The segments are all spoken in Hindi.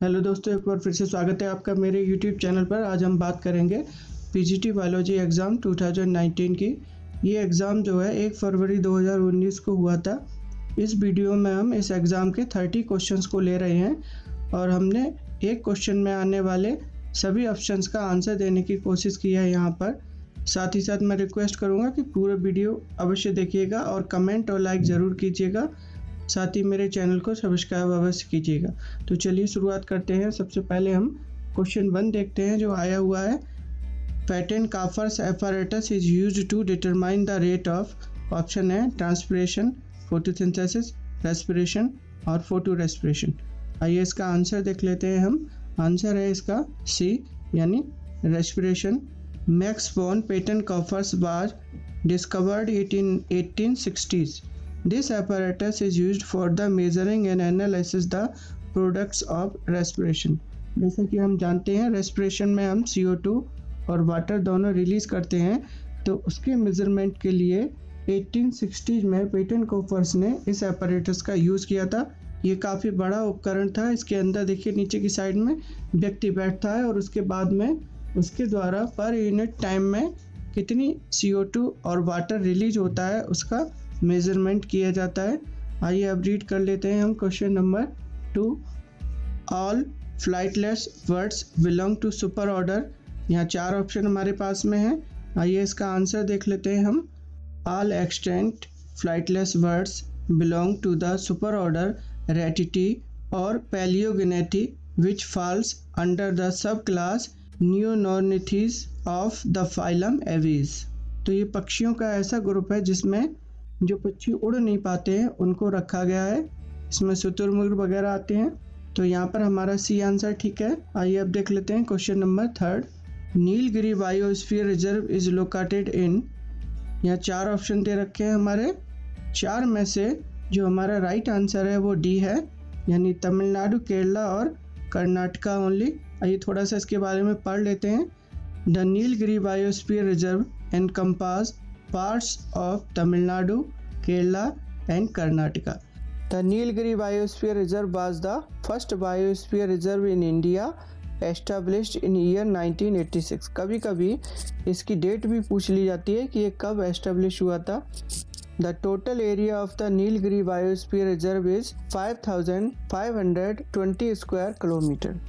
हेलो दोस्तों, एक बार फिर से स्वागत है आपका मेरे यूट्यूब चैनल पर। आज हम बात करेंगे पीजीटी बायोलॉजी एग्ज़ाम 2019 की। ये एग्ज़ाम जो है 1 फरवरी 2019 को हुआ था। इस वीडियो में हम इस एग्ज़ाम के 30 क्वेश्चंस को ले रहे हैं और हमने एक क्वेश्चन में आने वाले सभी ऑप्शंस का आंसर देने की कोशिश की है यहाँ पर। साथ ही साथ मैं रिक्वेस्ट करूँगा कि पूरा वीडियो अवश्य देखिएगा और कमेंट और लाइक ज़रूर कीजिएगा। साथ ही मेरे चैनल को सब्सक्राइब अवश्य कीजिएगा। तो चलिए शुरुआत करते हैं। सबसे पहले हम क्वेश्चन 1 देखते हैं जो आया हुआ है। Pettenkofer's apparatus is used to determine the rate of, option है ट्रांसपिरेशन, फोटोसिंथेसिस, रेस्पिरेशन और फोटो रेस्पिरेशन। आइए इसका आंसर देख लेते हैं हम। आंसर है इसका सी यानी respiration. Max von Pettenkofer was discovered it in 1860s. This apparatus is used for the measuring and analysis the products of respiration. जैसे कि हम जानते हैं रेस्पिरेशन में हम CO2 और वाटर दोनों रिलीज़ करते हैं, तो उसके मेजरमेंट के लिए 1860 में पेटेंट काफर्स ने इस apparatus का यूज़ किया था। ये काफ़ी बड़ा उपकरण था। इसके अंदर देखिए नीचे की साइड में व्यक्ति बैठता है और उसके बाद में उसके द्वारा पर यूनिट टाइम में कितनी CO2 और वाटर रिलीज होता है उसका मेजरमेंट किया जाता है। आइए अब रीड कर लेते हैं हम question number 2। All flightless birds belong to super order. यहाँ 4 ऑप्शन हमारे पास में है। आइए इसका आंसर देख लेते हैं हम। All extant flightless birds belong to the superorder Ratitae और Palaeognathae which falls under the subclass Neornithes of the phylum Aves. तो ये पक्षियों का ऐसा ग्रुप है जिसमें जो पक्षी उड़ नहीं पाते हैं उनको रखा गया है। इसमें शुतुरमुर्ग वगैरह आते हैं। तो यहाँ पर हमारा सी आंसर ठीक है। आइए अब देख लेते हैं question number 3। Nilgiri biosphere reserve is located इन। यहाँ 4 ऑप्शन दे रखे हैं हमारे। 4 में से जो हमारा राइट आंसर है वो डी है, यानी तमिलनाडु, केरला और कर्नाटका ओनली। आइए थोड़ा सा इसके बारे में पढ़ लेते हैं। The Nilgiri biosphere reserve encompass parts of Tamil Nadu, Kerala and Karnataka. The Nilgiri Biosphere Reserve was the first biosphere reserve in India, established in year 1986. कभी कभी इसकी डेट भी पूछ ली जाती है कि ये कब एस्टेब्लिश हुआ था। The total area of the Nilgiri Biosphere Reserve is 5,520 square kilometre.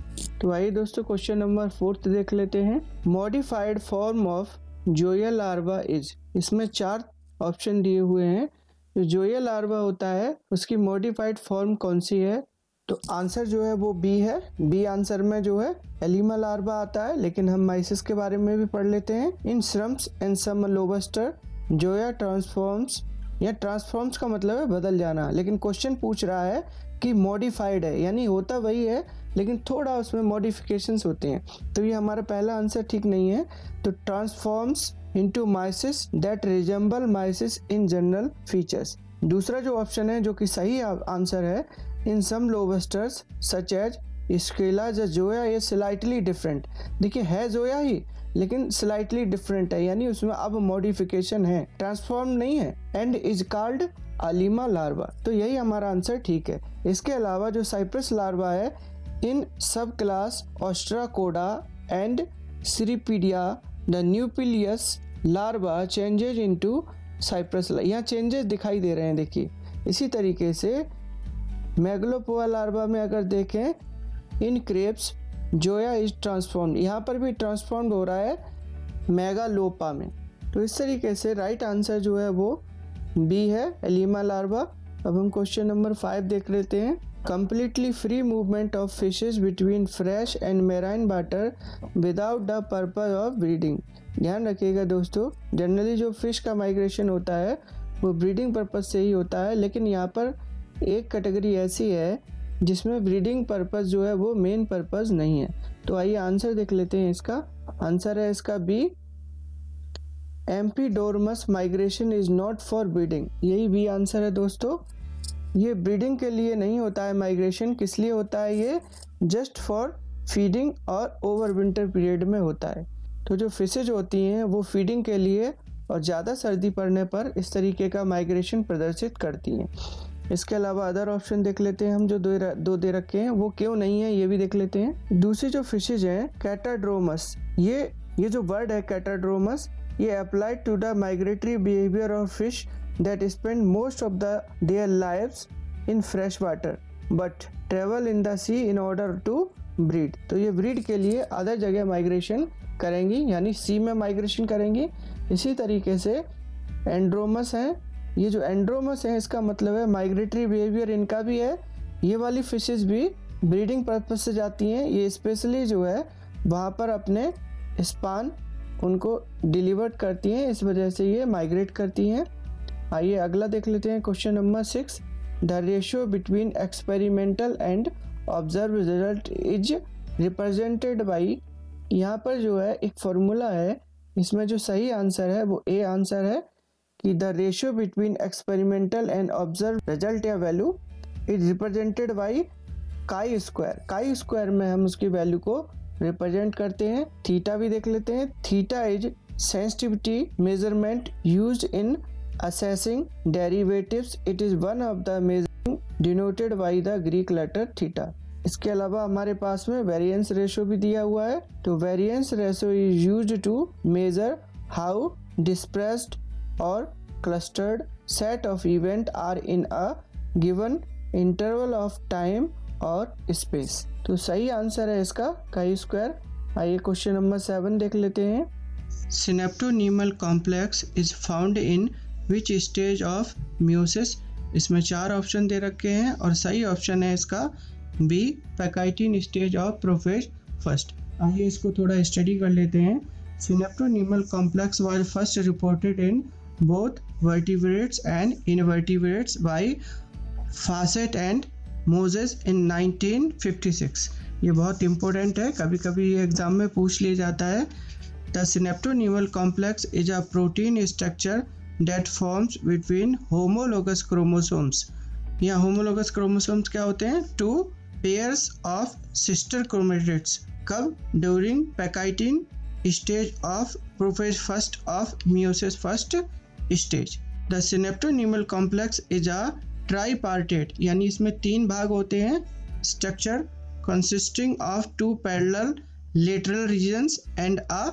तो आइए दोस्तों क्वेश्चन नंबर 4 देख लेते हैं। Modified form of Zoya larva is. इसमें 4 ऑप्शन दिए हुए हैं। जो जोया लार्वा होता है उसकी मॉडिफाइड फॉर्म कौन सी है? तो आंसर जो है वो बी है। बी आंसर में जो है एलिमा लार्वा आता है, लेकिन हम माइसिस के बारे में भी पढ़ लेते हैं। In shrimps and some lobster zoea transforms. या ट्रांसफॉर्म्स का मतलब है बदल जाना, लेकिन क्वेश्चन पूछ रहा है कि मॉडिफाइड है, यानी होता वही है लेकिन थोड़ा उसमें मॉडिफिकेशंस होते हैं। तो ये हमारा पहला आंसर ठीक नहीं है। तो transforms into माइसिस that resemble माइसिस in general features. दूसरा जो ऑप्शन है जो कि सही आंसर है, इन सम लोबस्टर्स सच एज स्केला जोया ये स्लाइटली डिफरेंट। देखिए है जोया ही लेकिन स्लाइटली डिफरेंट है, यानी उसमें अब मॉडिफिकेशन है, ट्रांसफॉर्म नहीं है। And is called Aleema larva. तो यही हमारा आंसर ठीक है। इसके अलावा जो साइप्रस लार्वा है, in subclass ostracoda and cirripedia the nucleus larva changes into cypris. यहाँ चेंजेस दिखाई दे रहे हैं। देखिए इसी तरीके से मेगलोपोआ लार्वा में अगर देखें, इन क्रेप्स जोया इज ट्रांसफॉर्म्ड। यहाँ पर भी ट्रांसफॉर्म्ड हो रहा है मेगालोपा में। तो इस तरीके से राइट आंसर जो है वो बी है, एलिमा लार्वा। अब हम क्वेश्चन नंबर 5 देख लेते हैं। Completely free movement of fishes between fresh and marine water without the purpose of breeding. ध्यान रखिएगा दोस्तों, जनरली जो फिश का माइग्रेशन होता है वो ब्रीडिंग पर्पज से ही होता है, लेकिन यहाँ पर एक कैटेगरी ऐसी है जिसमें ब्रीडिंग पर्पज जो है वो मेन पर्पज नहीं है। तो आइए आंसर देख लेते हैं। इसका आंसर है इसका B, amphidromous migration is not for breeding. यही बी आंसर है दोस्तों। ये ब्रीडिंग के लिए नहीं होता है माइग्रेशन। किस लिए होता है? ये जस्ट फॉर फीडिंग और ओवर विंटर पीरियड में होता है। तो जो फिशेज होती हैं वो फीडिंग के लिए और ज़्यादा सर्दी पड़ने पर इस तरीके का माइग्रेशन प्रदर्शित करती हैं। इसके अलावा अदर ऑप्शन देख लेते हैं हम, जो दो दे रखे हैं वो क्यों नहीं है ये भी देख लेते हैं। दूसरी जो फिशेज हैं कैटाड्रोमस, ये जो वर्ड है कैटाड्रोमस, ये applied to the migratory behaviour of fish that spend most of their lives in fresh water but travel in the sea in order to breed. तो ये ब्रीड के लिए अदर जगह माइग्रेशन करेंगी, यानी सी में माइग्रेशन करेंगी। इसी तरीके से एंड्रोमस हैं, ये जो एंड्रोमस है इसका मतलब है माइग्रेटरी बिहेवियर इनका भी है। ये वाली फिशेस भी ब्रीडिंग पर्पस से जाती हैं, ये स्पेशली जो है वहाँ पर अपने स्पान उनको डिलीवर करती हैं, इस वजह से ये माइग्रेट करती हैं। आइए अगला देख लेते हैं, question number 6। The ratio between experimental and observe result is represented by, यहाँ पर जो है एक फॉर्मूला है, इसमें जो सही आंसर है वो ए आंसर है कि the ratio between experimental and observe result या value is represented by chi square. Chi square में हम उसकी वैल्यू को रिप्रेजेंट करते हैं। थीटा भी देख लेते हैं, theta is sensitivity measurement used in assessing derivatives. It is one of the measuring denoted by the Greek letter theta. इसके अलावा हमारे पास में वेरिएंस रेशो भी दिया हुआ है, तो variance ratio is used to measure how dispersed और clustered set of event are in a given interval of time और स्पेस। तो सही आंसर है इसका काई स्क्वायर। आइए क्वेश्चन नंबर 7 देख लेते हैं। Synaptonemal complex is found in which stage of meiosis. इसमें 4 ऑप्शन दे रखे हैं और सही ऑप्शन है इसका B, pachytene stage of prophase first. आइए इसको थोड़ा स्टडी कर लेते हैं। Synaptonemal complex was first reported in both vertebrates and invertebrates by Fawcett and Moses in 1956। ये बहुत इंपॉर्टेंट है, कभी कभी ये एग्जाम में पूछ लिया जाता है। The synaptonemal complex is a protein structure that forms between homologous chromosomes। यहाँ homologous chromosomes क्या होते हैं? 2 pairs of sister chromatids। कब? during पैकाइटिन stage of prophase first of meiosis first stage। The synaptonemal complex is a tripartite, यानी इसमें 3 भाग होते हैं। structure consisting of 2 parallel lateral regions and a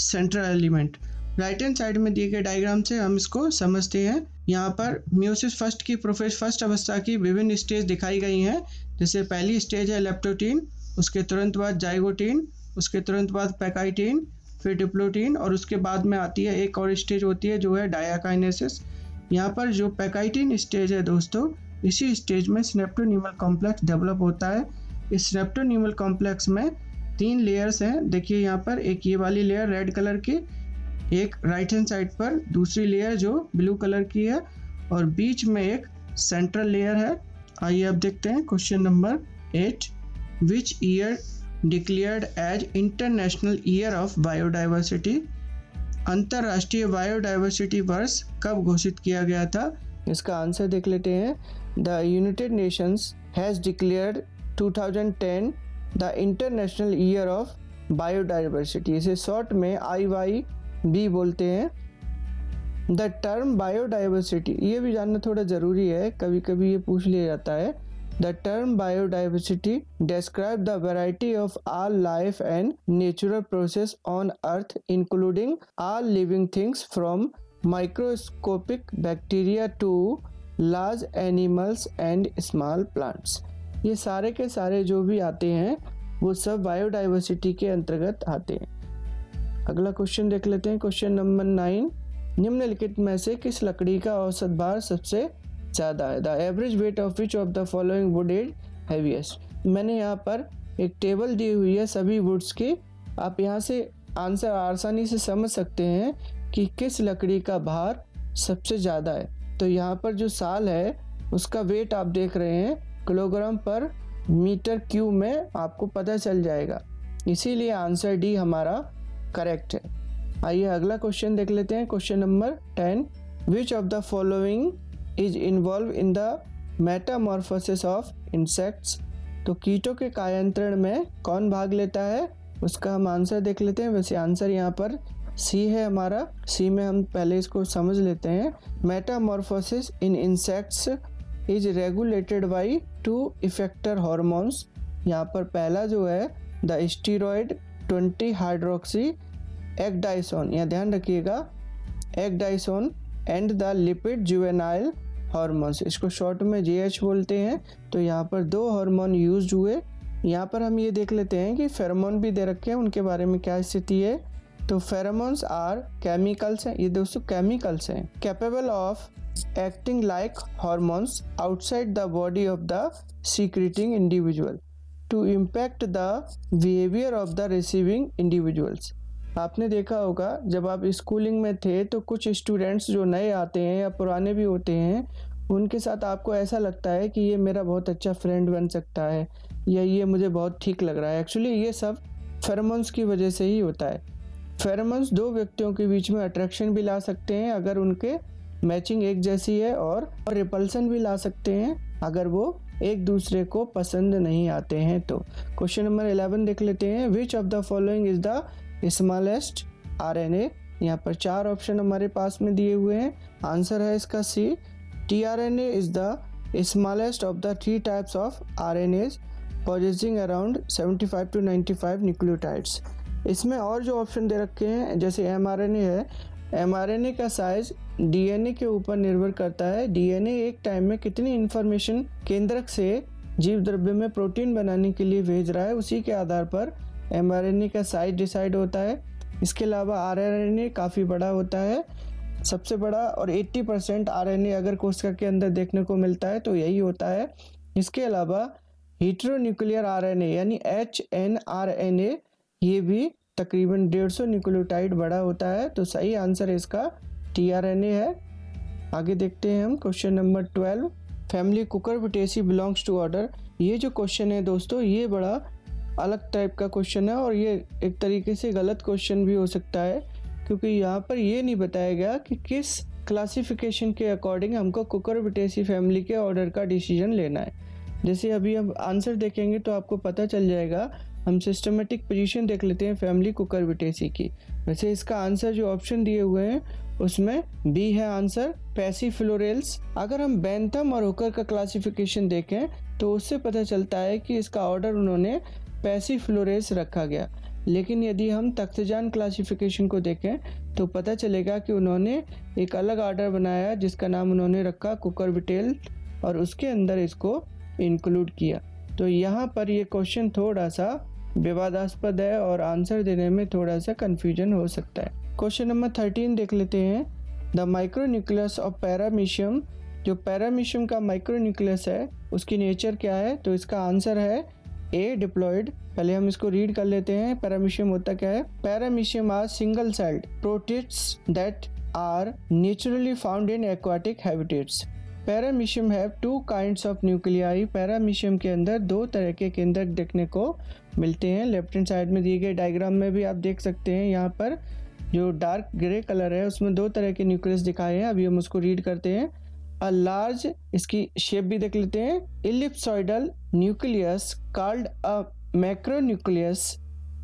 central element। Right hand side में दिए गए डायग्राम से हम इसको समझते हैं। यहाँ पर म्यूसिस फर्स्ट की प्रोफेज फर्स्ट अवस्था की विभिन्न स्टेज दिखाई गई हैं। जैसे पहली स्टेज है लेप्टोटीन, उसके तुरंत बाद जाइगोटीन, उसके तुरंत बाद पैकाइटीन, फिर डिप्लोटीन और उसके बाद में आती है एक और स्टेज होती है जो है डायाकाइनेसिस। यहाँ पर जो पैकाइटीन स्टेज है दोस्तों, इसी स्टेज में सिनेप्टोनीमल कॉम्प्लेक्स डेवलप होता है। इस सिनेप्टोनीमल कॉम्प्लेक्स में 3 लेयर्स हैं। देखिए यहाँ पर एक ये वाली लेयर रेड कलर की, एक राइट हैंड साइड पर दूसरी लेयर जो ब्लू कलर की है और बीच में एक सेंट्रल लेयर है। आइए अब देखते हैं question number 8। Which year declared as international year of biodiversity. अंतर्राष्ट्रीय बायोडाइवर्सिटी वर्ष कब घोषित किया गया था? इसका आंसर देख लेते हैं। The United Nations has declared 2010 the international year of biodiversity. इसे शॉर्ट में IYB बोलते हैं। द टर्म बायोडाइवर्सिटी, ये भी जानना थोड़ा ज़रूरी है, कभी कभी ये पूछ लिया जाता है। The term biodiversity describe the variety of all life and natural process on earth including all living things from microscopic bacteria to large animals and small plants। ये सारे के सारे जो भी आते हैं वो सब बायोडाइवर्सिटी के अंतर्गत आते हैं। अगला क्वेश्चन देख लेते हैं, क्वेश्चन नंबर 9। निम्नलिखित में से किस लकड़ी का औसत भार सबसे ज़्यादा है? The average weight of which of the following would is heaviest. मैंने यहाँ पर एक टेबल दी हुई है सभी वुड्स की, आप यहाँ से आंसर आसानी से समझ सकते हैं कि किस लकड़ी का भार सबसे ज़्यादा है। तो यहाँ पर जो साल है उसका वेट आप देख रहे हैं किलोग्राम पर मीटर क्यूब में, आपको पता चल जाएगा, इसीलिए आंसर डी हमारा करेक्ट है। आइए अगला क्वेश्चन देख लेते हैं, question number 10। Which of the following is involve in the Metamorphosis of insects. तो कीटों के कायांतरण में कौन भाग लेता है, उसका हम आंसर देख लेते हैं। वैसे आंसर यहाँ पर सी है हमारा। सी में हम पहले इसको समझ लेते हैं। Metamorphosis in insects is regulated by 2 effector hormones. यहाँ पर पहला जो है द स्टीरॉयड 20 हाइड्रोक्सी एक्डाइसोन, यहाँ ध्यान रखिएगा ecdysone, and the lipid juvenile hormones, इसको शॉर्ट में JH बोलते हैं। तो यहाँ पर 2 हार्मोन यूज हुए। यहाँ पर हम ये देख लेते हैं कि फेरोमोन भी दे रखे हैं, उनके बारे में क्या स्थिति है। तो फेरोमोन्स आर केमिकल्स हैं, ये दोस्तों केमिकल्स हैं, capable of acting like hormones outside the body of the secreting individual to impact the behaviour of the receiving individuals. आपने देखा होगा जब आप स्कूलिंग में थे तो कुछ स्टूडेंट्स जो नए आते हैं या पुराने भी होते हैं, उनके साथ आपको ऐसा लगता है कि ये मेरा बहुत अच्छा फ्रेंड बन सकता है या ये मुझे बहुत ठीक लग रहा है। एक्चुअली ये सब फेरोमोन्स की वजह से ही होता है। फेरोमोन्स 2 व्यक्तियों के बीच में अट्रैक्शन भी ला सकते हैं अगर उनके मैचिंग एक जैसी है, और रिपल्सन भी ला सकते हैं अगर वो एक दूसरे को पसंद नहीं आते हैं। तो क्वेश्चन नंबर 11 देख लेते हैं। Which of the following is the smallest RNA। यहाँ पर 4 ऑप्शन हमारे पास में दिए हुए हैं, आंसर है इसका C। tRNA is the smallest of the 3 types of RNAs possessing around 75 to 95 nucleotides. इसमें और जो ऑप्शन दे रखे हैं जैसे mRNA है, mRNA का साइज DNA के ऊपर निर्भर करता है। DNA एक टाइम में कितनी इंफॉर्मेशन केंद्रक से जीव द्रव्य में प्रोटीन बनाने के लिए भेज रहा है, उसी के आधार पर mRNA का साइज डिसाइड होता है। इसके अलावा RNA काफ़ी बड़ा होता है, सबसे बड़ा, और 80% RNA अगर कोशिका के अंदर देखने को मिलता है तो यही होता है। इसके अलावा हेटेरोन्यूक्लियर RNA यानी HNRNA, ये भी तकरीबन 150 न्यूक्लियोटाइड बड़ा होता है। तो सही आंसर इसका tRNA है। आगे देखते हैं हम question number 12। Family cucurbitaceae belongs to order. ये जो क्वेश्चन है दोस्तों, ये बड़ा अलग टाइप का क्वेश्चन है और ये एक तरीके से गलत क्वेश्चन भी हो सकता है, क्योंकि यहाँ पर ये नहीं बताया गया कि किस क्लासिफिकेशन के अकॉर्डिंग हमको कुकुरबिटेसी फैमिली के ऑर्डर का डिसीजन लेना है। जैसे अभी हम आंसर देखेंगे तो आपको पता चल जाएगा। हम सिस्टमेटिक पोजीशन देख लेते हैं फैमिली कुकुरबिटेसी की। वैसे इसका आंसर जो ऑप्शन दिए हुए हैं उसमें बी है आंसर, पैसिफ्लोरेल्स। अगर हम बेंथम और हुकर का क्लासिफिकेशन देखें तो उससे पता चलता है कि इसका ऑर्डर उन्होंने पैसिफ्लोरेस रखा गया, लेकिन यदि हम तख्तजान क्लासिफिकेशन को देखें तो पता चलेगा कि उन्होंने एक अलग ऑर्डर बनाया जिसका नाम उन्होंने रखा कुकुरबिटेल, और उसके अंदर इसको इंक्लूड किया। तो यहाँ पर ये क्वेश्चन थोड़ा सा विवादास्पद है और आंसर देने में थोड़ा सा कन्फ्यूजन हो सकता है। क्वेश्चन नंबर 13 देख लेते हैं। The micronucleus of paramecium. जो पैरामीशियम का माइक्रोन्यूक्लियस है उसकी नेचर क्या है, तो इसका आंसर है ए, डिप्लॉयड। पहले हम इसको रीड कर लेते हैं। पैरामीशियम होता क्या है। Paramecium are single celled protists that are naturally found in aquatic habitats. Paramecium have 2 kinds of nuclei. Paramecium के अंदर 2 तरह के केंद्रक देखने को मिलते हैं। लेफ्ट हैंड साइड में दिए गए डायग्राम में भी आप देख सकते हैं, यहाँ पर जो डार्क ग्रे कलर है उसमें 2 तरह के न्यूक्लियस दिखाए हैं। अभी हम उसको रीड करते हैं। अ लार्ज, इसकी शेप भी देख लेते हैं, ellipsoidal nucleus called a macronucleus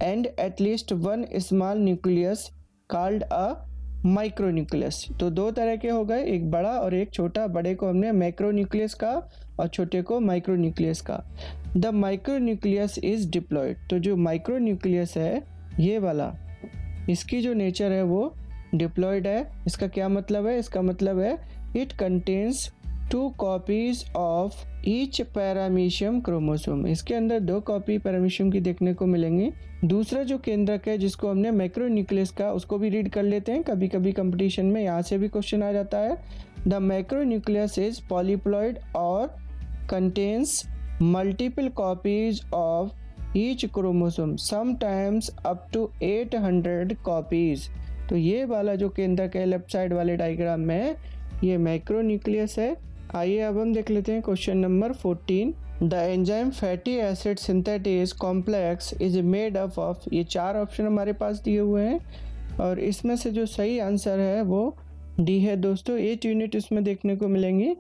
and at least 1 small nucleus called a micronucleus. तो 2 तरह के हो गए, एक बड़ा और एक छोटा। बड़े को हमने मैक्रोन्यूक्लियस का और छोटे को माइक्रोन्यूक्लियस का। The micronucleus is diploid. तो जो माइक्रोन्यूक्लियस है ये वाला, इसकी जो नेचर है वो डिप्लॉयड है। इसका क्या मतलब है, इसका मतलब है it contains 2 copies of each paramecium chromosome. इसके अंदर 2 कॉपी पैरामीशियम की देखने को मिलेंगी। दूसरा जो केंद्रक है जिसको हमने मैक्रोन्यूक्लियस का, उसको भी रीड कर लेते हैं, कभी कभी कंपटीशन में यहाँ से भी क्वेश्चन आ जाता है। द मैक्रोन्यूक्लियस इज पॉलीप्लॉइड और contains multiple copies of each chromosome, sometimes up to 800 copies. तो ये वाला जो केंद्रक है लेफ्ट साइड वाले डायग्राम में, ये मैक्रोन्यूक्लियस है। आइए अब हम देख लेते हैं question number 14। The enzyme fatty acid synthetase complex is made up of. ये 4 ऑप्शन हमारे पास दिए हुए हैं और इसमें से जो सही आंसर है वो डी है दोस्तों। 8 यूनिट इसमें देखने को मिलेंगी।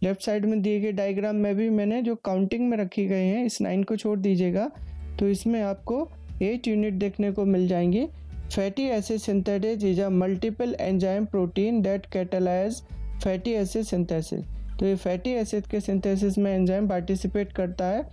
लेफ्ट साइड में दिए गए डायग्राम में भी मैंने जो काउंटिंग में रखी गए हैं, इस 9 को छोड़ दीजिएगा, तो इसमें आपको 8 यूनिट देखने को मिल जाएंगी। Fatty acid synthetase is a multiple enzyme protein that catalyse fatty acid synthesis. तो ये फैटी एसिड के सिंथेसिस में एंजाइम पार्टिसिपेट करता है।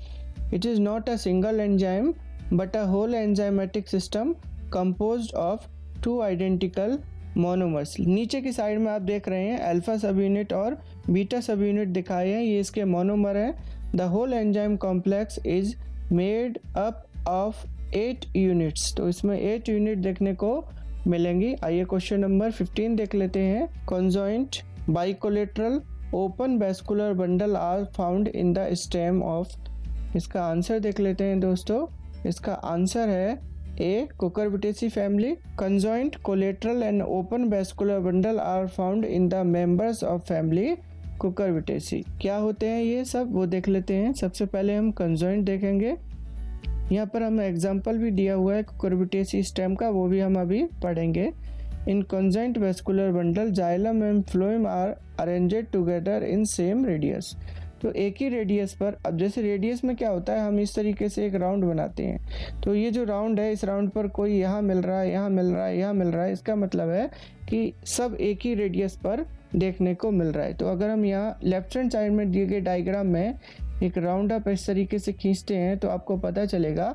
It is not a single enzyme but a whole enzymatic system composed of 2 identical monomers. नीचे की साइड में आप देख रहे हैं अल्फा सब यूनिट और बीटा सब यूनिट दिखाए हैं, ये इसके मोनोमर हैं। The whole enzyme complex is made up of 8 units. तो इसमें 8 यूनिट देखने को मिलेंगी। आइए क्वेश्चन नंबर 15 देख लेते हैं। Conjoint bicollateral open vascular bundle are found in the stem of. इसका आंसर देख लेते हैं दोस्तों। इसका आंसर है A cucurbitaceae family. Conjoint collateral and open vascular bundle are found in the members of family cucurbitaceae. क्या होते हैं ये सब वो देख लेते हैं। सबसे पहले हम कंजॉइंट देखेंगे। यहाँ पर हमें एग्जाम्पल भी दिया हुआ है कुकुरबिटेसी स्टेम का, वो भी हम अभी पढ़ेंगे। In conjoint vascular bundle xylem and phloem are arranged together in same radius. तो एक ही रेडियस पर, अब जैसे रेडियस में क्या होता है, हम इस तरीके से एक राउंड बनाते हैं। तो ये जो राउंड है, इस राउंड पर कोई यहाँ मिल रहा है, यहाँ मिल रहा है, यहाँ मिल रहा है, इसका मतलब है कि सब एक ही रेडियस पर देखने को मिल रहा है। तो अगर हम यहाँ लेफ्ट हैंड साइड में दिए गए डायग्राम में एक राउंड अप इस तरीके से खींचते हैं तो आपको पता चलेगा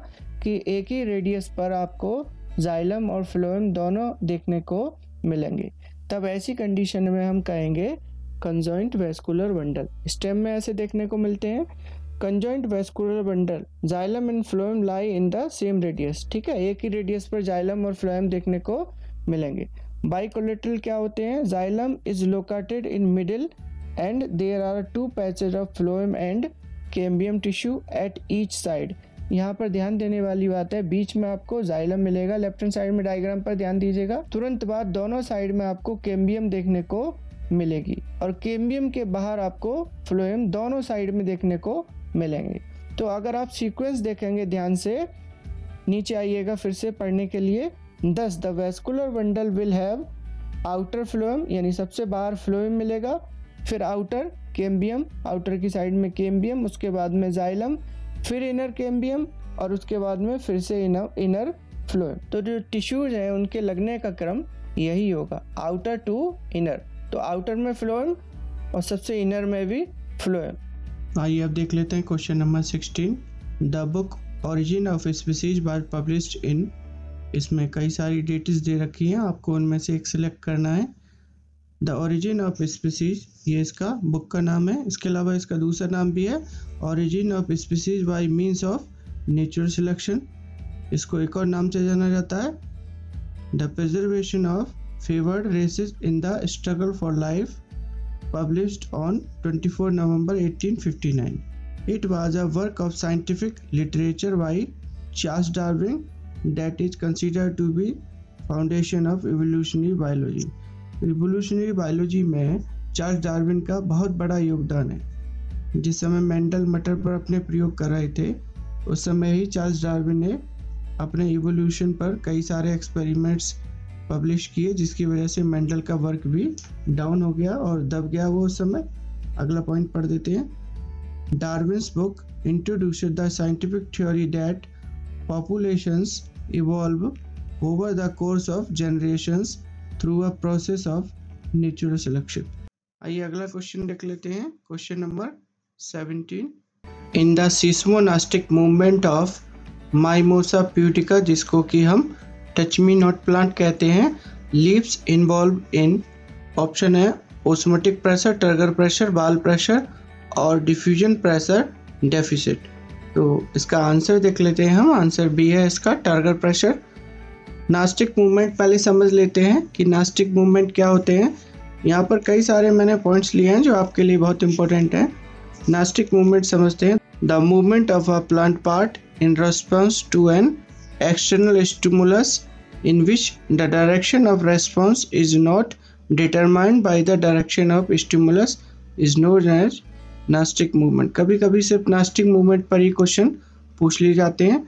कि एक ही रेडियस पर आपको जाइलम और फ्लोएम दोनों देखने को मिलेंगे। तब ऐसी कंडीशन में हम कहेंगे कंजॉइंट वैस्कुलर बंडल। स्टेम में ऐसे देखने को मिलते हैं। Conjoint vascular bundle xylem and phloem lie in the same radius. ठीक है, एक ही रेडियस पर जाइलम और फ्लोएम देखने को मिलेंगे। बाइकोलेटरल क्या होते हैं? Xylem is located in middle and there are 2 patches of phloem and cambium tissue at each side. यहाँ पर ध्यान देने वाली बात है, बीच में आपको जाइलम मिलेगा। लेफ्ट हैंड साइड में डायग्राम पर ध्यान दीजिएगा। तुरंत बाद दोनों साइड में आपको कैम्बियम देखने को मिलेगी और कैम्बियम के बाहर आपको फ्लोएम दोनों साइड में देखने को मिलेंगे। तो अगर आप सीक्वेंस देखेंगे ध्यान से, नीचे आइएगा फिर से पढ़ने के लिए। दस the vascular bundle will have outer phloem, यानी सबसे बाहर फ्लोएम मिलेगा, फिर आउटर कैम्बियम, आउटर की साइड में कैम्बियम, उसके बाद में जाइलम, फिर इनर कैम्बियम और उसके बाद में फिर से इनर फ्लोएम। तो जो टिश्यूज हैं उनके लगने का क्रम यही होगा, आउटर टू इनर। तो आउटर में फ्लोएम और सबसे इनर में भी फ्लोएम। आइए अब देख लेते हैं question number 16। The book origin of species was published in. इसमें कई सारी डेट्स दे रखी हैं, आपको उनमें से एक सिलेक्ट करना है। द ओरिजिन ऑफ स्पीसीज, ये इसका बुक का नाम है। इसके अलावा इसका दूसरा नाम भी है, origin of species by means of natural selection. इसको एक और नाम से जाना जाता है, the preservation of favoured races in the struggle for life, published on 24 November 1859. It was a work of scientific literature by Charles Darwin that is considered to be foundation of evolutionary biology. Evolutionary biology में चार्ल्स डार्विन का बहुत बड़ा योगदान है। जिस समय मेंडल मटर पर अपने प्रयोग कर रहे थे, उस समय ही चार्ल्स डार्विन ने अपने इवोल्यूशन पर कई सारे एक्सपेरिमेंट्स पब्लिश किए, जिसकी वजह से मेंडल का वर्क भी डाउन हो गया और दब गया वो उस समय। अगला पॉइंट पढ़ देते हैं। Darwin's book introduced the scientific theory that populations evolve over the course of generations through a process of natural selection. आइए अगला क्वेश्चन देख लेते हैं, question number 17। In the seismonastic movement of mimosa pudica, जिसको कि हम टच मी नॉट प्लांट कहते हैं, लीव्स इन्वॉल्व इन, ऑप्शन है osmotic pressure, turgor pressure, wall pressure और डिफ्यूजन प्रेशर डेफिसिट। तो इसका आंसर देख लेते हैं हम। आंसर बी है इसका, टर्गर प्रेशर। नास्टिक मूवमेंट पहले समझ लेते हैं कि नास्टिक मूवमेंट क्या होते हैं। यहाँ पर कई सारे मैंने पॉइंट्स लिए हैं जो आपके लिए बहुत इंपॉर्टेंट हैं। नास्टिक मूवमेंट समझते हैं। The movement of a plant part in response to an external stimulus in which the direction of response is not determined by the direction of stimulus is known as nastic movement। कभी कभी सिर्फ नास्टिक मूवमेंट पर ही क्वेश्चन पूछ लिए जाते हैं।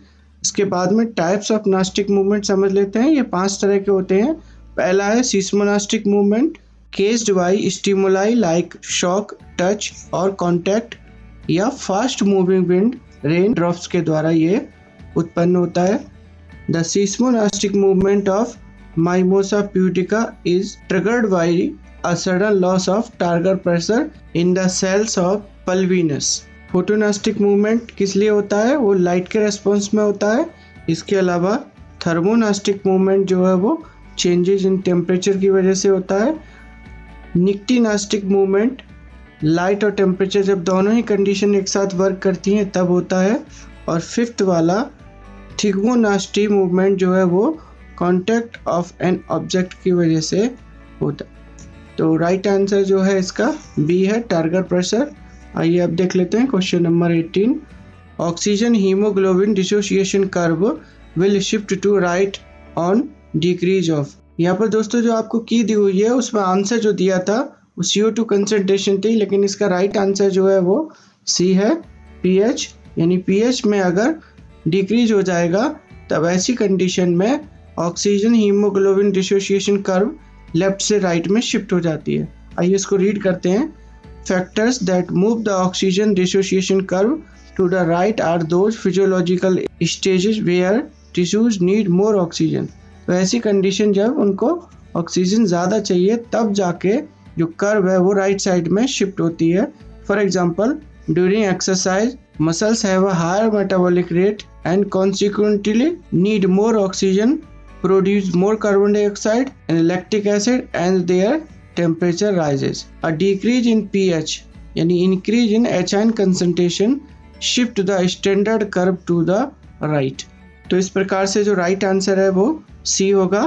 इसके बाद में टाइप्स ऑफ नास्टिक मूवमेंट समझ लेते हैं। ये 5 तरह के होते हैं। पहला है seismonastic movement, caused by stimuli like shock, touch और कॉन्टैक्ट या fast moving wind, rain drops के द्वारा ये उत्पन्न होता है। The seismonastic movement of Mimosa pudica is triggered by a sudden loss of target pressure in the cells of pulvinus. Photonastic movement किस लिए होता है? वो लाइट के रेस्पॉन्स में होता है। इसके अलावा थर्मोनास्टिक मूवमेंट जो है वो चेंजेस इन टेम्परेचर की वजह से होता है। निक्टिनास्टिक मूवमेंट लाइट और टेम्परेचर जब दोनों ही कंडीशन एक साथ वर्क करती हैं तब होता है। और फिफ्थ वाला थिग्मोनास्टी मूवमेंट जो है वो कांटेक्ट ऑफ एन ऑब्जेक्ट की वजह से होता है। तो राइट आंसर जो है इसका बी है, टारगेट प्रेशर। आइए अब देख लेते हैं question number 18। Oxygen haemoglobin dissociation curve will shift to right on decrease of. यहाँ पर दोस्तों जो आपको की दी हुई है उसमें आंसर जो दिया था वो CO2 कंसंट्रेशन थी, लेकिन इसका राइट आंसर जो है वो सी है, pH। यानी pH में अगर डिक्रीज हो जाएगा तब ऐसी कंडीशन में oxygen haemoglobin dissociation curve left से राइट में शिफ्ट हो जाती है। आइए इसको रीड करते हैं। Factors that move the oxygen dissociation curve to the right are those physiological stages where tissues need more oxygen. तो ऐसी कंडीशन जब उनको ऑक्सीजन ज़्यादा चाहिए तब जाके जो कर्व है वो राइट साइड में शिफ्ट होती है। For example during exercise muscles have a higher metabolic rate and consequently need more oxygen, produce more carbon dioxide and lactic acid, and their temperature rises. A decrease in pH यानी increase in HN concentration shift the standard curve to the right. तो इस प्रकार से जो राइट आंसर है वो सी होगा।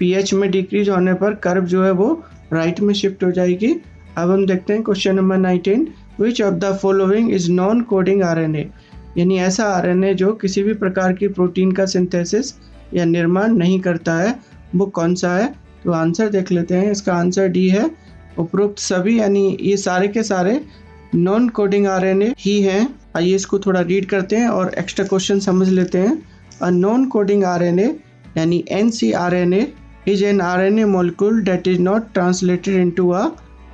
pH में डिक्रीज होने पर कर्व जो है वो राइट में शिफ्ट हो जाएगी। अब हम देखते हैं question number 19। Which of the following is non-coding RNA? यानी ऐसा RNA जो किसी भी प्रकार की प्रोटीन का सिंथेसिस या निर्माण नहीं करता है, वो कौन सा है? तो आंसर देख लेते हैं। इसका आंसर डी है। उपरोक्त सभी यानी ये सारे के सारे नॉन कोडिंग RNA ही हैं। आइए इसको थोड़ा रीड करते हैं और एक्स्ट्रा क्वेश्चन समझ लेते हैं। अ नॉन कोडिंग RNA यानी ncRNA is an RNA molecule that is not translated into a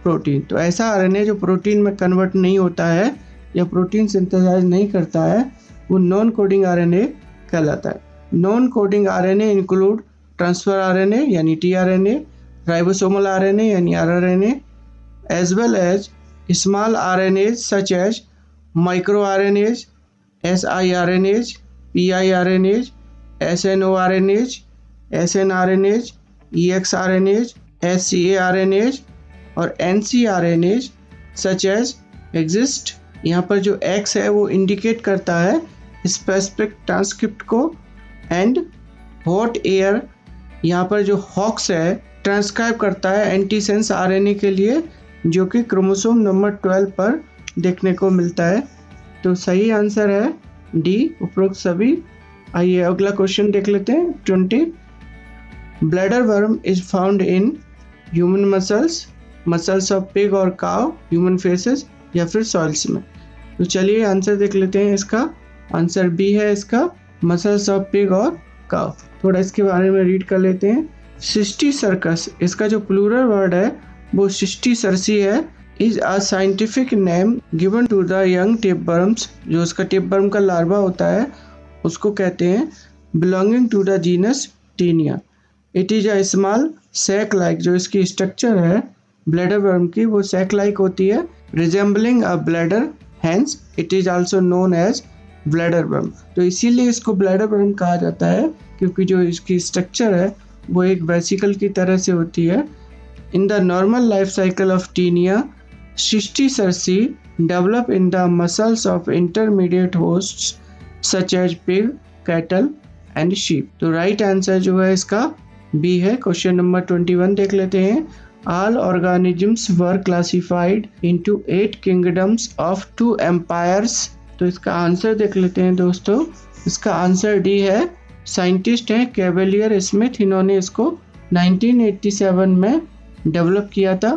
protein. तो ऐसा RNA जो प्रोटीन में कन्वर्ट नहीं होता है या प्रोटीन सिंथेसाइज नहीं करता है वो नॉन कोडिंग RNA कहलाता है। Non coding RNA include transfer RNA यानी tRNA, राइबोसोमल RNA यानी rRNA, as well as small RNAs such as micro RNAs, siRNAs, piRNAs, snORNAs, snRNAs, exRNAs, scRNAs और ncRNAs सच एज एग्जिस्ट। यहाँ पर जो X है वो इंडिकेट करता है स्पेसिफिक ट्रांसक्रिप्ट को, एंड हॉट एयर यहाँ पर जो हॉक्स है ट्रांसक्राइब करता है एंटीसेंस RNA के लिए, जो कि क्रोमोसोम नंबर 12 पर देखने को मिलता है। तो सही आंसर है डी, उपरोक्त सभी। आइए अगला क्वेश्चन देख लेते हैं 20। Bladder worm is found in human muscles of pig और काउ, ह्यूमन फेसेस या फिर सॉइल्स में। तो चलिए आंसर देख लेते हैं। इसका आंसर बी है, इसका मसल्स ऑफ पिग और काउ। थोड़ा इसके बारे में रीड कर लेते हैं। सिस्टीसर्कस, इसका जो प्लूरल वर्ड है वो सिस्टीसर्सी है। Is a scientific name given to the young tapeworms, जो उसका टेपवर्म का लार्वा होता है उसको कहते हैं, belonging to the genus taenia. It is a small sac like, जो इसकी स्ट्रक्चर है ब्लैडर वर्म की वो सैक लाइक होती है, resembling a bladder, hence it is also known as bladder worm. तो इसीलिए इसको ब्लैडर वर्म कहा जाता है क्योंकि जो इसकी स्ट्रक्चर है वो एक वेसिकल की तरह से होती है। In the normal life cycle of taenia, cysticerci develop in the muscles of intermediate hosts such as pig, cattle and sheep. तो राइट आंसर जो है इसका बी है। क्वेश्चन नंबर 21 देख लेते हैं। All organisms were classified into 8 kingdoms of 2 empires। तो इसका आंसर देख लेते हैं दोस्तों। इसका आंसर डी है। साइंटिस्ट हैं कैवेलियर स्मिथ, इन्होंने इसको 1987 में डेवलप किया था।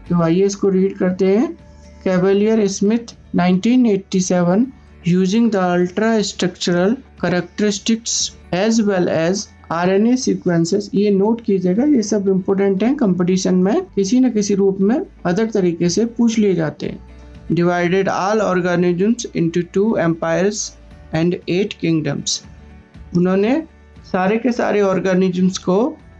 तो आइए इसको रीड करते हैं। Cavalier Smith 1987 using the ultra structural characteristics as well as RNA sequences. ये नोट कीजिएगा, ये सब इम्पोर्टेंट हैं, कंपटीशन में किसी न किसी रूप में अदर तरीके से पूछ लिए जाते हैं। Divided all organisms into 2 empires and 8 kingdoms. उन्होंने सारे के सारे ऑर्गेनिजम्स को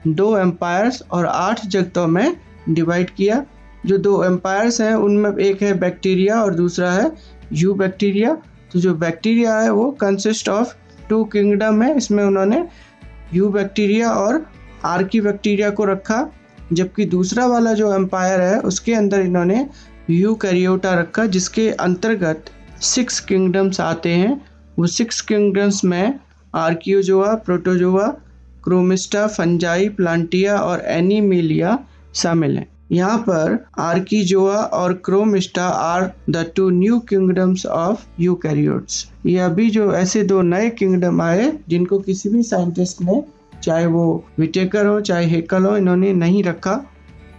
2 एम्पायर्स और 8 जगतों में डिवाइड किया। जो दो एम्पायर्स हैं उनमें एक है बैक्टीरिया और दूसरा है यू बैक्टीरिया। तो जो बैक्टीरिया है वो कंसिस्ट ऑफ 2 किंगडम है, इसमें उन्होंने यू बैक्टीरिया और आर्की बैक्टीरिया को रखा, जबकि दूसरा वाला जो एम्पायर है उसके अंदर इन्होंने यूकैरियोटा रखा, जिसके अंतर्गत 6 किंगडम्स आते हैं। वो 6 किंगडम्स में आर्कियोजोआ, प्रोटोजोआ, क्रोमिस्टा, फंजाई, प्लांटिया और एनिमेलिया शामिल हैं। यहाँ पर आर्किजोआ और chromista are the 2 new kingdoms of eukaryotes. ये अभी जो ऐसे 2 नए किंगडम आए जिनको किसी भी साइंटिस्ट ने, चाहे वो विटेकर हो चाहे हेकल हो, इन्होंने नहीं रखा।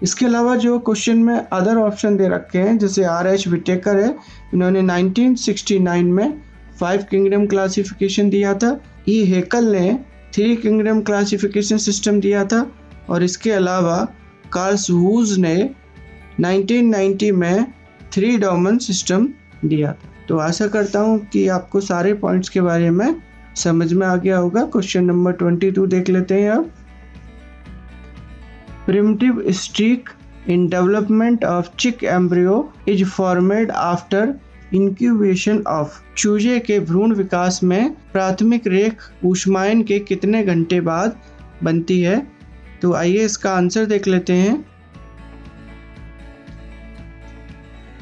इसके अलावा जो क्वेश्चन में अदर ऑप्शन दे रखे हैं, जैसे R.H. विटेकर है, इन्होंने 1969 में 5 किंगडम क्लासिफिकेशन दिया था। ई हेकल ने 3 किंगडम क्लासिफिकेशन सिस्टम दिया था। और इसके अलावा कार्ल्स वूज ने 1990 में 3 डोमेन सिस्टम दिया था। तो आशा करता हूँ कि आपको सारे पॉइंट्स के बारे में समझ में आ गया होगा। क्वेश्चन नंबर 22 देख लेते हैं अब। Primitive streak in development of chick embryo is formed after incubation of। चूजे के भ्रूण विकास में प्राथमिक रेख ऊष्मायन के कितने घंटे बाद बनती है? तो आइए इसका आंसर देख लेते हैं।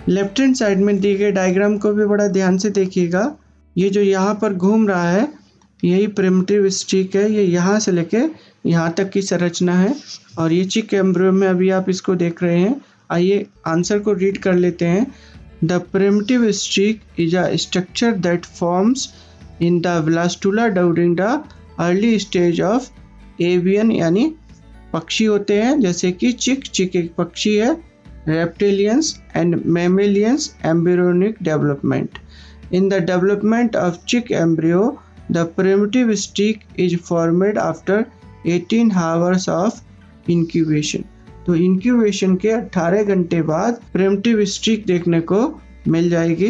लेफ्ट हैंड साइड में दिए गए डायग्राम को भी बड़ा ध्यान से देखिएगा। ये जो यहाँ पर घूम रहा है यही प्रिमिटिव स्ट्रीक है। ये यहाँ से लेके यहाँ तक की संरचना है और ये चिक एम्ब्रियो में अभी आप इसको देख रहे हैं। आइए आंसर को रीड कर लेते हैं। The primitive streak is a structure that forms in the blastula during the early stage of avian, यानी पक्षी होते हैं जैसे कि चिक एक पक्षी है, reptilians and mammalians embryonic development. In the development of chick embryo the primitive streak is formed after 18 hours of incubation। तो incubation के 18 घंटे बाद primitive streak देखने को मिल जाएगी।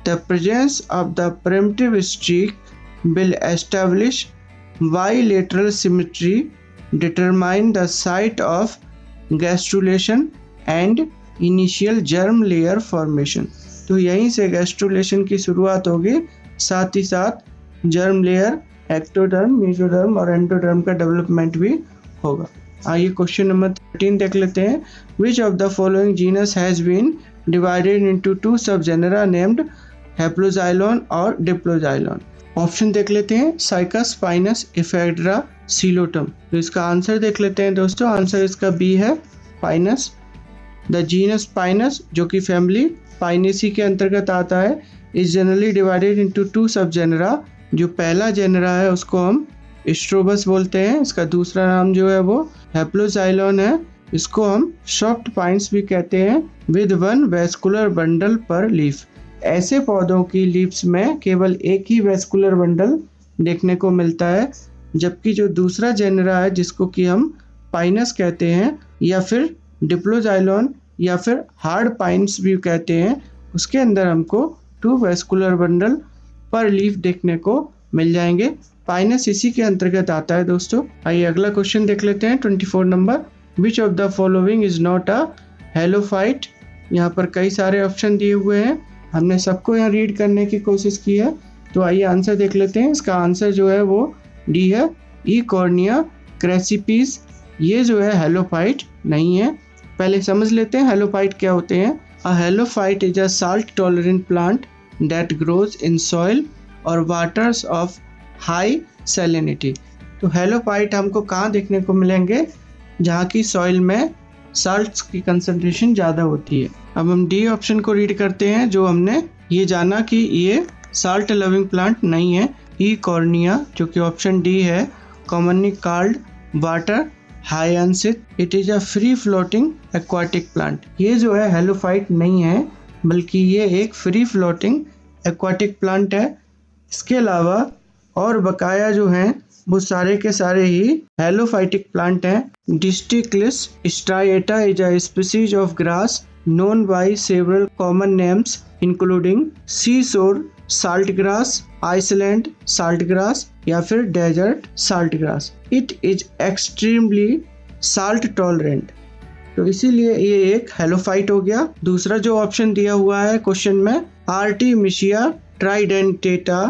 The presence of the primitive streak will establish bilateral symmetry, determine the site of gastrulation and initial germ layer formation। तो यहीं से gastrulation की शुरुआत होगी, साथ ही साथ जर्म लेयर, एक्टोडर्म, मेसोडर्म और एंडोडर्म का डेवलपमेंट भी होगा। आइए क्वेश्चन नंबर 13 देख लेते हैं। Which of the following genus has been divided into 2 sub genre named हैप्लोजाइलॉन और डिप्लोजाइलॉन। ऑप्शन देख लेते हैं। Cycas, pinus, ephedra, psilotum. तो इसका आंसर देख लेते हैं दोस्तों। आंसर इसका बी है, पाइनस। द जीनस पाइनस, जो कि फैमिली पाइनेसी के अंतर्गत आता है, is generally divided into 2 sub genre. जो पहला जेनरा है उसको हम स्ट्रोबस बोलते हैं, इसका दूसरा नाम जो है वो हैप्लोजाइलॉन है, इसको हम सॉफ्ट पाइन्स भी कहते हैं, विद 1 वेस्कुलर बंडल पर लीफ। ऐसे पौधों की लीव्स में केवल एक ही वेस्कुलर बंडल देखने को मिलता है, जबकि जो दूसरा जेनरा है जिसको कि हम पाइनस कहते हैं या फिर डिप्लोजाइलॉन या फिर हार्ड पाइन्स भी कहते हैं, उसके अंदर हमको 2 वेस्कुलर बंडल पर लीफ देखने को मिल जाएंगे। पाइनस इसी के अंतर्गत आता है दोस्तों। आइए अगला क्वेश्चन देख लेते हैं 24 number. Which of the following is not a halophyte. यहाँ पर कई सारे ऑप्शन दिए हुए हैं, हमने सबको यहाँ रीड करने की कोशिश की है। तो आइए आंसर देख लेते हैं। इसका आंसर जो है वो डी है, ई कॉर्निया क्रेसिपीस। ये जो है हेलोफाइट नहीं है। पहले समझ लेते हैं हेलोफाइट क्या होते हैं। A halophyte is a salt tolerant plant that grows in soil or waters of high salinity। तो हेलोफाइट हमको कहाँ देखने को मिलेंगे? जहाँ की सॉइल में साल्ट्स की कंसंट्रेशन ज़्यादा होती है। अब हम डी ऑप्शन को रीड करते हैं, जो हमने ये जाना कि ये साल्ट लविंग प्लांट नहीं है। ई कॉर्निया, जो कि ऑप्शन डी है, commonly called water hyacinth, it is a free floating aquatic plant. ये जो है हेलोफाइट नहीं है, बल्कि ये एक फ्री फ्लोटिंग एक्वाटिक प्लांट है। इसके अलावा और बकाया जो हैं वो सारे के सारे ही हेलोफाइटिक प्लांट हैं। Distichlis striata is a species of grass known by several common names including seashore saltgrass, Iceland saltgrass या फिर desert saltgrass। It is extremely salt tolerant। तो इसीलिए ये एक हेलोफाइट हो गया। दूसरा जो ऑप्शन दिया हुआ है क्वेश्चन में आर्टिमिशिया ट्राइडेंटेटा,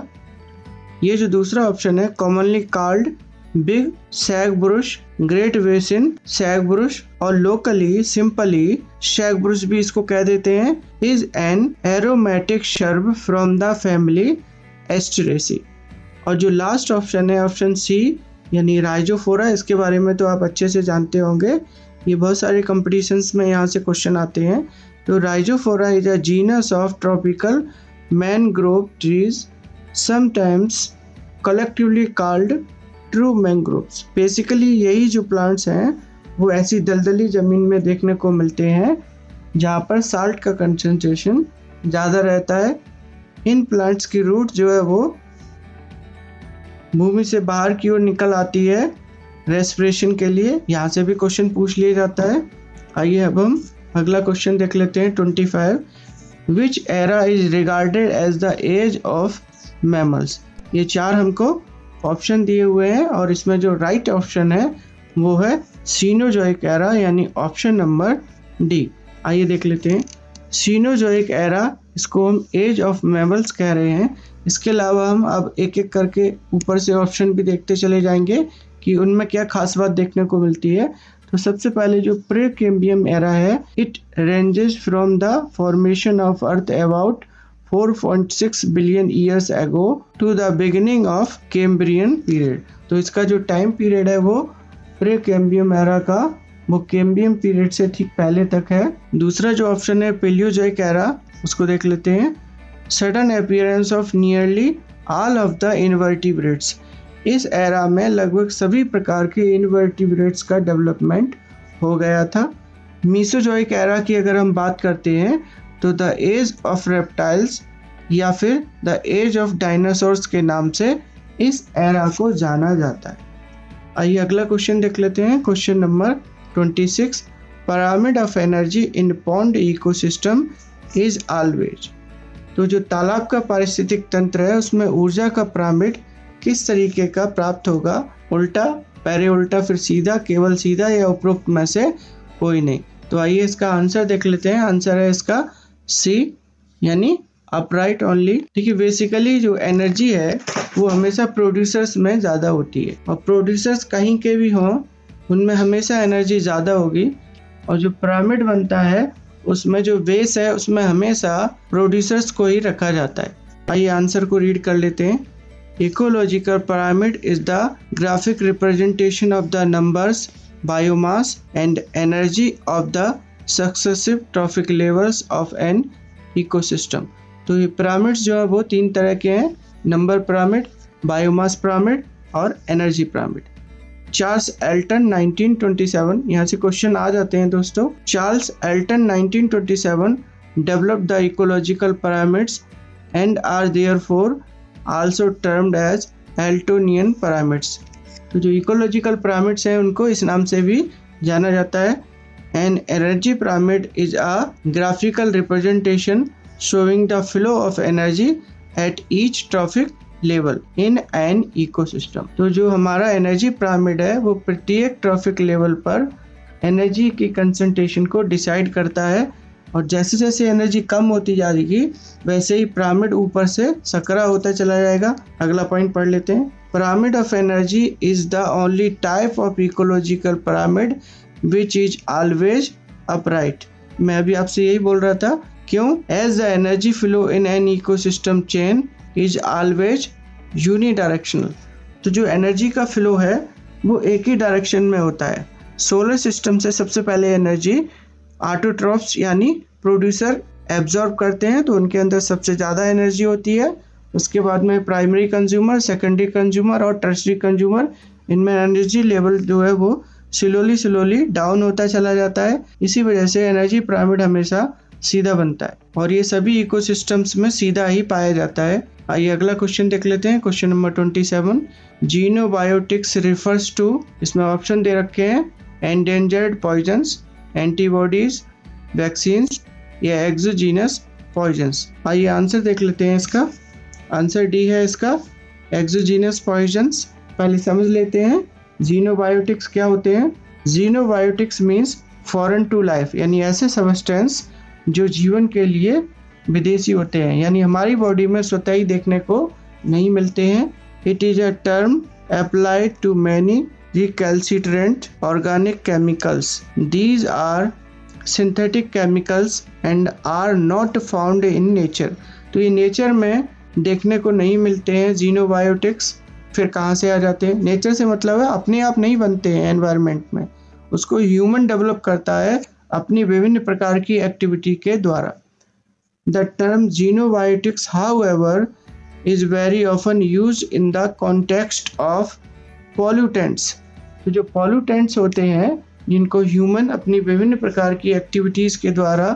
ये जो दूसरा ऑप्शन है commonly called big sagebrush, great basin sagebrush और लोकली सिंपली सैगब्रुश भी इसको कह देते हैं, is an aromatic shrub from the family asteraceae. और जो लास्ट ऑप्शन है ऑप्शन सी यानी राइजोफोरा, इसके बारे में तो आप अच्छे से जानते होंगे, ये बहुत सारे कॉम्पिटिशन्स में यहाँ से क्वेश्चन आते हैं। तो Rhizophora is a genus of tropical mangrove trees sometimes collectively called true mangroves. Basically यही जो प्लांट्स हैं वो ऐसी दलदली ज़मीन में देखने को मिलते हैं जहाँ पर साल्ट का कंसंट्रेशन ज़्यादा रहता है। इन प्लांट्स की रूट जो है वो भूमि से बाहर की ओर निकल आती है रेस्पिरेशन के लिए। यहाँ से भी क्वेश्चन पूछ लिया जाता है। आइए अब हम अगला क्वेश्चन देख लेते हैं 25। Which era is regarded as the age of mammals. ये चार हमको ऑप्शन दिए हुए हैं और इसमें जो राइट ऑप्शन है वो है सीनोजोइक एरा यानी ऑप्शन नंबर डी। आइए देख लेते हैं। सीनोजोइक एरा, इसको हम एज ऑफ मैमल्स कह रहे हैं। इसके अलावा हम अब एक एक करके ऊपर से ऑप्शन भी देखते चले जाएंगे कि उनमें क्या खास बात देखने को मिलती है। तो सबसे पहले जो प्री-कैम्ब्रियन एरा है, it ranges from the formation of earth about 4.6 billion years ago to the beginning of Cambrian period. तो इसका जो टाइम पीरियड है वो प्री-कैम्ब्रियन एरा का वो कैम्ब्रियन पीरियड से ठीक पहले तक है। दूसरा जो ऑप्शन है पेलियोजोइक एरा, उसको देख लेते हैं। Sudden appearance of nearly all of the invertebrates. इस एरा में लगभग सभी प्रकार के इनवर्टिब्रेट्स का डेवलपमेंट हो गया था। मीसोजोइक एरा की अगर हम बात करते हैं तो द एज ऑफ रेप्टाइल्स या फिर द एज ऑफ डायनासोर्स के नाम से इस एरा को जाना जाता है। आइए अगला क्वेश्चन देख लेते हैं। Question number 26। Pyramid of energy in pond ecosystem is always. तो जो तालाब का पारिस्थितिक तंत्र है उसमें ऊर्जा का पिरामिड किस तरीके का प्राप्त होगा? उल्टा, पहले उल्टा फिर सीधा, केवल सीधा या उपरोक्त में से कोई नहीं। तो आइए इसका आंसर देख लेते हैं। आंसर है इसका सी यानी अपराइट ओनली। देखिए बेसिकली जो एनर्जी है वो हमेशा प्रोड्यूसर्स में ज़्यादा होती है और प्रोड्यूसर्स कहीं के भी हों उनमें हमेशा एनर्जी ज़्यादा होगी। और जो पिरामिड बनता है उसमें जो बेस है उसमें हमेशा प्रोड्यूसर्स को ही रखा जाता है। आइए आंसर को रीड कर लेते हैं। Ecological pyramid is the graphic representation of the numbers, biomass and energy of the successive trophic levels of N ecosystem. तो ये पिरामिड्स जो है वो तीन तरह के हैं, नंबर पिरामिड, बायोमास पिरामिड और एनर्जी पिरामिड। चार्ल्स एल्टन 1927, यहाँ से क्वेश्चन आ जाते हैं दोस्तों। Charles Elton 1927 developed the ecological pyramids and are therefore also termed as Eltonian pyramids. तो जो इकोलॉजिकल पिरामिड्स हैं उनको इस नाम से भी जाना जाता है। An energy pyramid is a graphical representation showing the flow of energy at each trophic level in an ecosystem. तो जो हमारा एनर्जी पिरामिड है वो प्रत्येक ट्रॉफिक लेवल पर एनर्जी की कंसंट्रेशन को डिसाइड करता है और जैसे जैसे एनर्जी कम होती जाएगी वैसे ही पिरामिड ऊपर से सकरा होता चला जाएगा। अगला पॉइंट पढ़ लेते हैं। Pyramid of energy is the only type of ecological pyramid which is always upright. मैं अभी आपसे यही बोल रहा था, क्यों? As the energy flow in an ecosystem chain is always unidirectional. तो जो एनर्जी का फ्लो है वो एक ही डायरेक्शन में होता है। सोलर सिस्टम से सबसे पहले एनर्जी ऑटोट्रॉफ्स यानी प्रोड्यूसर एब्जॉर्ब करते हैं, तो उनके अंदर सबसे ज़्यादा एनर्जी होती है। उसके बाद में प्राइमरी कंज्यूमर, सेकेंडरी कंज्यूमर और टर्शरी कंज्यूमर, इनमें एनर्जी लेवल जो है वो स्लोली डाउन होता चला जाता है। इसी वजह से एनर्जी पिरामिड हमेशा सीधा बनता है और ये सभी इकोसिस्टम्स में सीधा ही पाया जाता है। आइए अगला क्वेश्चन देख लेते हैं। Question number 27। जीनोबायोटिक्स रिफर्स टू, इसमें ऑप्शन दे रखे हैं, एंडेंजर्ड पॉइजन्स, एंटीबॉडीज, वैक्सीन्स या एक्सोजीनस पॉइजन्स। आइए आंसर देख लेते हैं इसका। आंसर डी है इसका, एक्सोजीनस पॉइजन्स। पहले समझ लेते हैं जीनोबायोटिक्स क्या होते हैं। जीनोबायोटिक्स मीन्स फॉरेन टू लाइफ, यानी ऐसे सब्सटेंस जो जीवन के लिए विदेशी होते हैं, यानी हमारी बॉडी में स्वतः ही देखने को नहीं मिलते हैं। It is a term applied to many recalcitrant organic chemicals. These are synthetic chemicals and are not found in nature. तो ये नेचर में देखने को नहीं मिलते हैं। जीनोबायोटिक्स फिर कहाँ से आ जाते हैं? नेचर से मतलब है अपने आप नहीं बनते हैं एनवायरनमेंट में, उसको ह्यूमन डेवलप करता है अपनी विभिन्न प्रकार की एक्टिविटी के द्वारा। The term xenobiotics, however, is very often used in the context of pollutants. तो जो pollutants होते हैं जिनको ह्यूमन अपनी विभिन्न प्रकार की एक्टिविटीज़ के द्वारा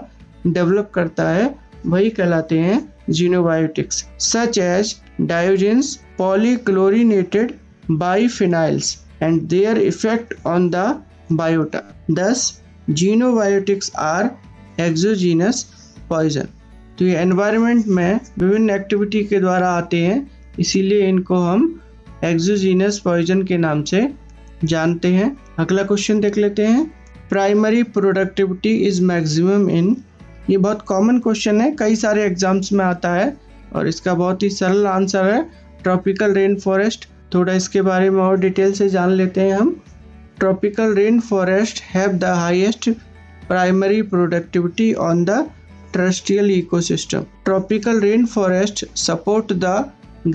डेवलप करता है, वही कहलाते हैं xenobiotics, such as diogens, polychlorinated biphenyls and their effect on the biota. Thus, xenobiotics are exogenous poison. तो ये एनवायरनमेंट में विभिन्न एक्टिविटी के द्वारा आते हैं, इसीलिए इनको हम एक्सोजीनस पॉइजन के नाम से जानते हैं। अगला क्वेश्चन देख लेते हैं। Primary productivity is maximum in, ये बहुत कॉमन क्वेश्चन है, कई सारे एग्जाम्स में आता है और इसका बहुत ही सरल आंसर है ट्रॉपिकल रेन फॉरेस्ट। थोड़ा इसके बारे में और डिटेल से जान लेते हैं हम। Tropical rain forest have the highest primary productivity on the terrestrial ecosystem. Tropical rainforest support the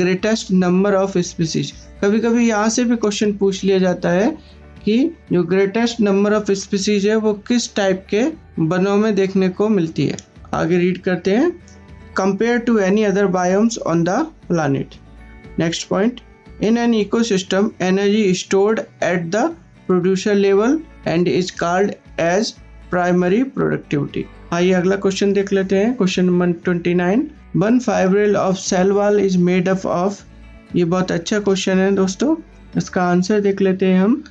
greatest number of species. कभी कभी यहाँ से भी क्वेश्चन पूछ लिया जाता है कि जो ग्रेटेस्ट नंबर ऑफ स्पीसीज है वो किस टाइप के वनों में देखने को मिलती है। आगे रीड करते हैं। Compare to any other biomes on the planet. Next point, in an ecosystem energy stored at the producer level and is called as primary productivity. आइए अगला क्वेश्चन देख लेते हैं। Question number 29, 1 fibril of cell wall is made up of. ये बहुत अच्छा क्वेश्चन है दोस्तों, इसका आंसर देख लेते हैं हम।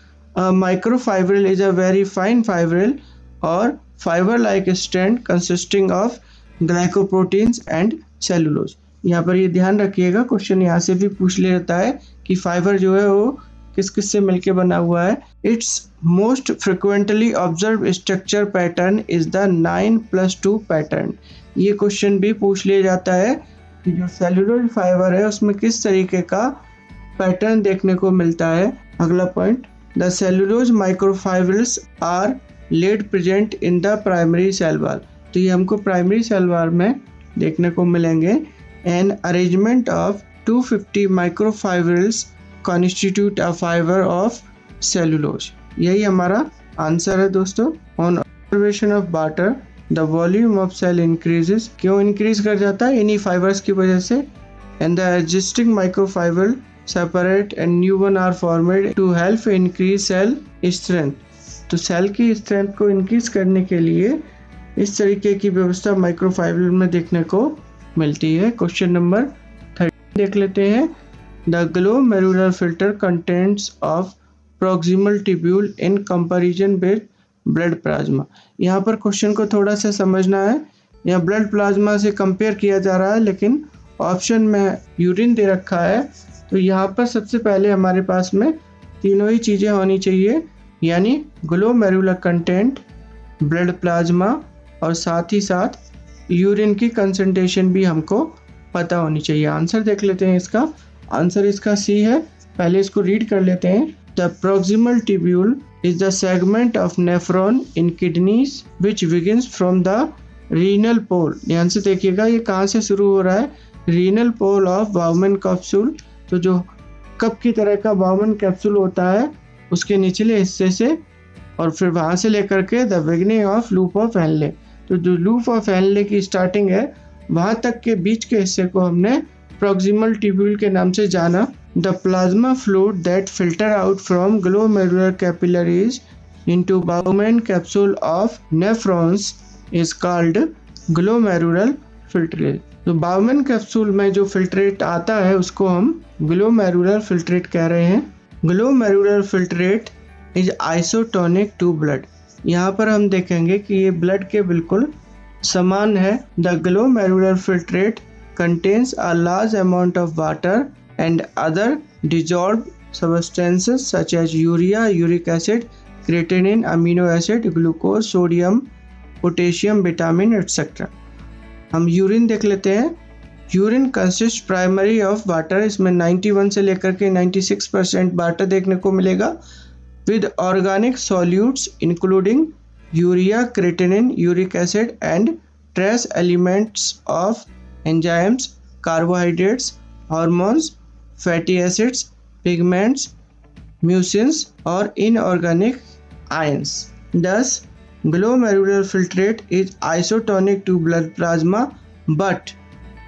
Microfibril is a very fine fibril और fibre like strand consisting of glycoproteins and cellulose. यहाँ पर ये ध्यान रखिएगा, क्वेश्चन यहाँ से भी पूछ लिया जाता है कि फाइबर जो है वो किस किस से मिलके बना हुआ है। It's most frequently observe structure pattern is the 9+2 pattern. ये क्वेश्चन भी पूछ लिया जाता है कि जो सेलुलोज फाइबर है उसमें किस तरीके का पैटर्न देखने को मिलता है। अगला point, the cellulose microfibrils are laid present in the primary cell wall. तो ये हमको प्राइमरी सेल वॉल में देखने को मिलेंगे। An arrangement of 250 microfibrils constitute a fiber of cellulose। यही हमारा आंसर है दोस्तों। On observation of water, the volume of cell increases। क्यों इंक्रीज कर जाता है? इन्हीं फाइबर्स की वजह से। And the existing microfibril separate and new one are formed to help increase cell strength। तो सेल की स्ट्रेंथ को इंक्रीज करने के लिए इस तरीके की व्यवस्था माइक्रोफाइब्रिल में देखने को मिलती है। क्वेश्चन नंबर 30 देख लेते हैं। The glomerular filter contains of proximal tubule in comparison with blood plasma। यहाँ पर क्वेश्चन को थोड़ा सा समझना है। यहाँ ब्लड प्लाज्मा से कंपेयर किया जा रहा है, लेकिन ऑप्शन में यूरिन दे रखा है। तो यहाँ पर सबसे पहले हमारे पास में तीनों ही चीज़ें होनी चाहिए, यानी ग्लोमेरुलर कंटेंट, ब्लड प्लाज्मा और साथ ही साथ यूरिन की कंसंट्रेशन भी हमको पता होनी चाहिए। आंसर देख लेते हैं इसका। आंसर इसका सी है। पहले इसको रीड कर लेते हैं। The proximal tubule is the segment of nephron in kidneys which begins from the renal pole. ध्यान से देखिएगा, ये कहाँ से शुरू हो रहा है? Renal pole of Bowman capsule. तो जो कप की तरह का बाउमन कैप्सूल होता है उसके निचले हिस्से से, और फिर वहाँ से लेकर के the beginning of loop of Henle. तो जो लूप ऑफ हेनले की स्टार्टिंग है वहाँ तक के बीच के हिस्से को हमने proximal tubule के नाम से जाना। The plasma fluid that filter out from glomerular capillaries into Bowman capsule of nephrons is called glomerular filtrate। तो Bowman capsule में जो filtrate आता है उसको हम glomerular filtrate कह रहे हैं। Glomerular filtrate is isotonic to blood। यहाँ पर हम देखेंगे कि ये blood के बिल्कुल समान है। The glomerular filtrate contains a large amount of water and other dissolved substances such as urea, uric acid, creatinine, amino acid, glucose, sodium, potassium, vitamin etcetera. हम यूरिन देख लेते हैं। Urine consist primary of water, इसमें 91 से लेकर के 96% वाटर देखने को मिलेगा, with organic solutes including urea, creatinine, uric acid and trace elements of enzymes, carbohydrates, hormones, fatty acids, pigments, mucins और inorganic ions. 10. Glomerular filtrate is isotonic to blood plasma but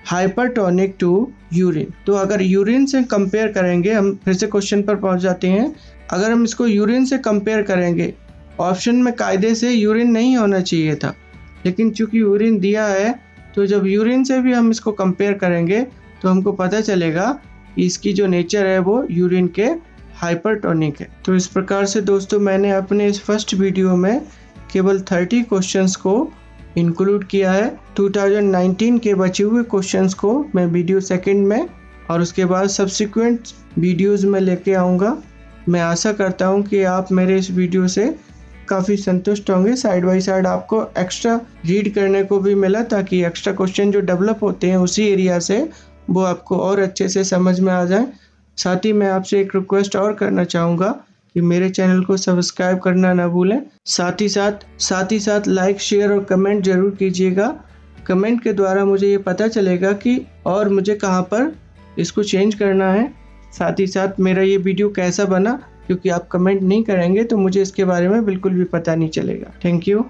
hypertonic to urine. तो अगर यूरिन से कंपेयर करेंगे, हम फिर से क्वेश्चन पर पहुंच जाते हैं। अगर हम इसको यूरिन से कंपेयर करेंगे, ऑप्शन में कायदे से यूरिन नहीं होना चाहिए था, लेकिन चूंकि यूरिन दिया है तो जब यूरिन से भी हम इसको कंपेयर करेंगे तो हमको पता चलेगा कि इसकी जो नेचर है वो यूरिन के हाइपरटोनिक है। तो इस प्रकार से दोस्तों मैंने अपने इस फर्स्ट वीडियो में केवल 30 क्वेश्चंस को इंक्लूड किया है। 2019 के बचे हुए क्वेश्चंस को मैं वीडियो सेकंड में और उसके बाद सब्सिक्वेंट वीडियोस में लेके आऊँगा। मैं आशा करता हूँ कि आप मेरे इस वीडियो से काफ़ी संतुष्ट होंगे। साइड बाय साइड आपको एक्स्ट्रा रीड करने को भी मिला, ताकि एक्स्ट्रा क्वेश्चन जो डेवलप होते हैं उसी एरिया से वो आपको और अच्छे से समझ में आ जाए। साथ ही मैं आपसे एक रिक्वेस्ट और करना चाहूँगा कि मेरे चैनल को सब्सक्राइब करना ना भूलें। साथ ही साथ लाइक, शेयर और कमेंट जरूर कीजिएगा। कमेंट के द्वारा मुझे ये पता चलेगा कि और मुझे कहाँ पर इसको चेंज करना है। साथ ही साथ मेरा ये वीडियो कैसा बना, क्योंकि आप कमेंट नहीं करेंगे तो मुझे इसके बारे में बिल्कुल भी पता नहीं चलेगा। Thank you.